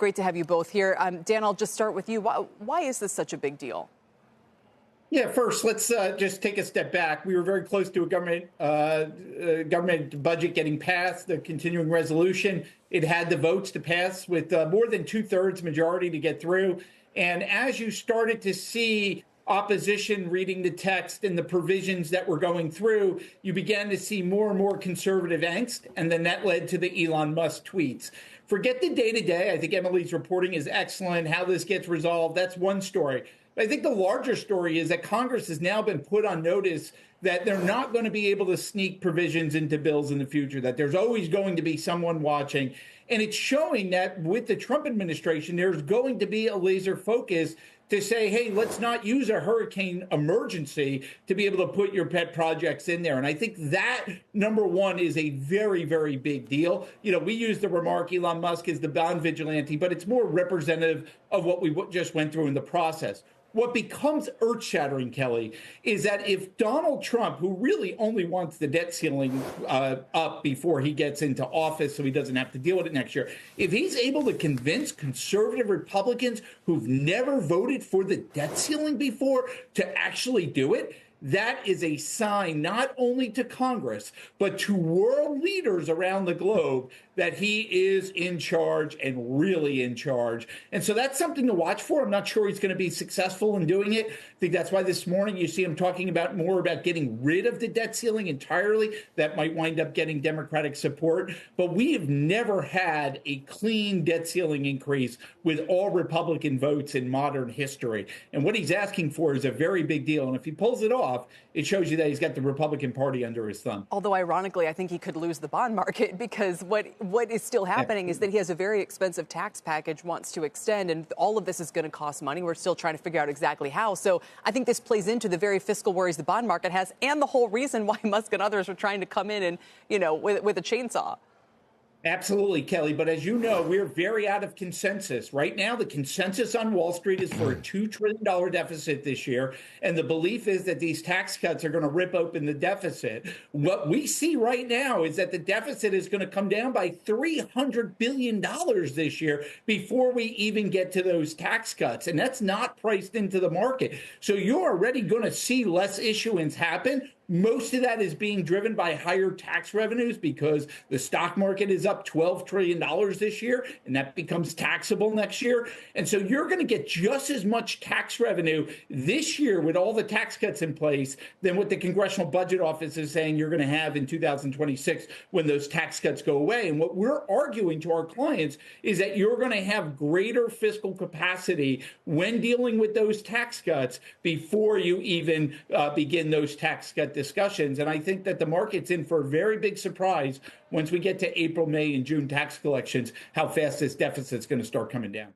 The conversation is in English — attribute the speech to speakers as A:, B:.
A: Great to have you both here. Dan, I'll just start with you. Why is this such a big deal?
B: Yeah, first, let's just take a step back. We were very close to a government budget getting passed, the continuing resolution. It had the votes to pass with more than 2/3 majority to get through. And as you started to see opposition reading the text and the provisions that were going through, you began to see more and more conservative angst. And then that led to the Elon Musk tweets. Forget the day-to-day. I think Emily's reporting is excellent. How this gets resolved, that's one story. I think the larger story is that Congress has now been put on notice that they're not going to be able to sneak provisions into bills in the future, that there's always going to be someone watching. And it's showing that with the Trump administration, there's going to be a laser focus to say, hey, let's not use a hurricane emergency to be able to put your pet projects in there. And I think that, number one, is a very, very big deal. You know, we use the remark Elon Musk is the bond vigilante, but it's more representative of what we just went through in the process. What becomes earth-shattering, Kelly, is that if Donald Trump, who really only wants the debt ceiling up before he gets into office so he doesn't have to deal with it next year, if he's able to convince conservative Republicans who've never voted for the debt ceiling before to actually do it, that is a sign not only to Congress, but to world leaders around the globe that he is in charge and really in charge. And so that's something to watch for. I'm not sure he's going to be successful in doing it. I think that's why this morning you see him talking about more about getting rid of the debt ceiling entirely. That might wind up getting Democratic support. But we have never had a clean debt ceiling increase with all Republican votes in modern history. And what he's asking for is a very big deal. And if he pulls it off, it shows you that he's got the Republican Party under his thumb.
A: Although, ironically, I think he could lose the bond market because what is still happening is that he has a very expensive tax package, wants to extend, and all of this is going to cost money. We're still trying to figure out exactly how. So I think this plays into the very fiscal worries the bond market has and the whole reason why Musk and others are trying to come in and, you know, with a chainsaw.
B: Absolutely, Kelly. But as you know, we're very out of consensus. Right now, the consensus on Wall Street is for a $2 trillion deficit this year. And the belief is that these tax cuts are going to rip open the deficit. What we see right now is that the deficit is going to come down by $300 billion this year before we even get to those tax cuts. And that's not priced into the market. So you're already going to see less issuance happen. Most of that is being driven by higher tax revenues because the stock market is up $12 trillion this year, and that becomes taxable next year. And so you're going to get just as much tax revenue this year with all the tax cuts in place than what the Congressional Budget Office is saying you're going to have in 2026 when those tax cuts go away. And what we're arguing to our clients is that you're going to have greater fiscal capacity when dealing with those tax cuts before you even begin those tax cut discussions. And I think that the market's in for a very big surprise once we get to April, May, and June tax collections, how fast this deficit's going to start coming down.